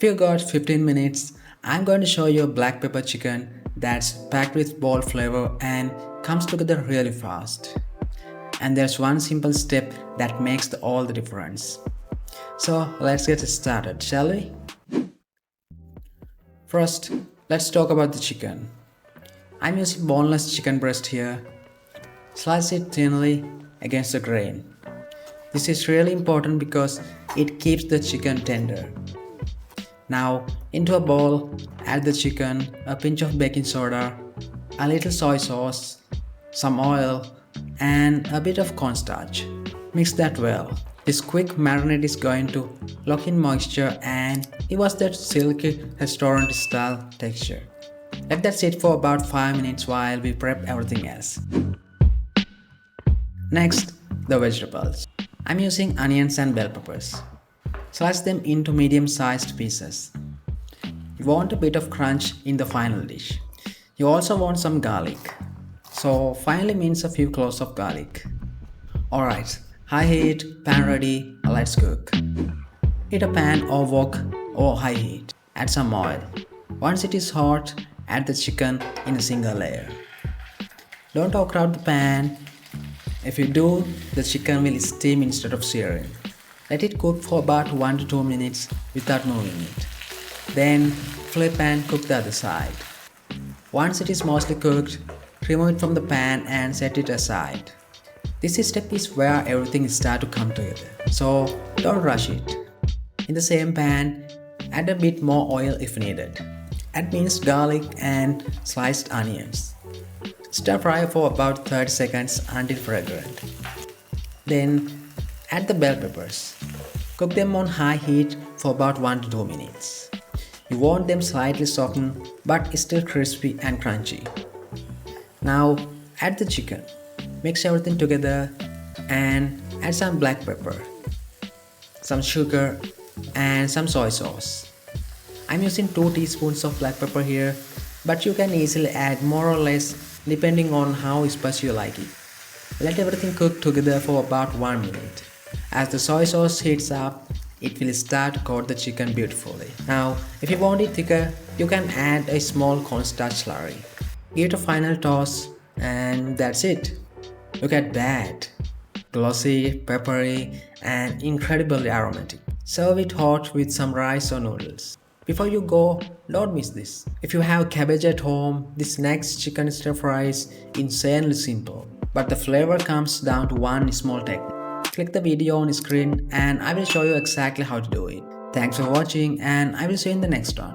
If you got 15 minutes, I'm going to show you a black pepper chicken that's packed with bold flavor and comes together really fast. And there's one simple step that makes all the difference. So let's get started, shall we? First, let's talk about the chicken. I'm using boneless chicken breast here. Slice it thinly against the grain. This is really important because it keeps the chicken tender. Now, into a bowl, add the chicken, a pinch of baking soda, a little soy sauce, some oil, and a bit of cornstarch. Mix that well. This quick marinade is going to lock in moisture and give us that silky restaurant style texture. Let that sit for about 5 minutes while we prep everything else. Next, the vegetables. I'm using onions and bell peppers. Slice them into medium-sized pieces. You want a bit of crunch in the final dish. You also want some garlic. So finally mince a few cloves of garlic. Alright, high heat, pan ready, let's cook. Heat a pan or wok or high heat. Add some oil. Once it is hot, add the chicken in a single layer. Don't overcrowd the pan. If you do, the chicken will steam instead of searing. Let it cook for about 1 to 2 minutes without moving it. Then flip and cook the other side. Once it is mostly cooked, remove it from the pan and set it aside. This step is where everything starts to come together, so don't rush it. In the same pan, add a bit more oil if needed. Add minced garlic and sliced onions. Stir fry for about 30 seconds until fragrant. Then add the bell peppers. Cook them on high heat for about 1 to 2 minutes. You want them slightly softened but still crispy and crunchy. Now add the chicken. Mix everything together and add some black pepper, some sugar and some soy sauce. I'm using 2 teaspoons of black pepper here, but you can easily add more or less depending on how spicy you like it. Let everything cook together for about 1 minute. As the soy sauce heats up, it will start to coat the chicken beautifully. Now, if you want it thicker, you can add a small cornstarch slurry. Give it a final toss and that's it. Look at that. Glossy, peppery, and incredibly aromatic. Serve it hot with some rice or noodles. Before you go, don't miss this. If you have cabbage at home, this next chicken stir fry is insanely simple. But the flavor comes down to one small technique. Click the video on screen and I will show you exactly how to do it. Thanks for watching and I will see you in the next one.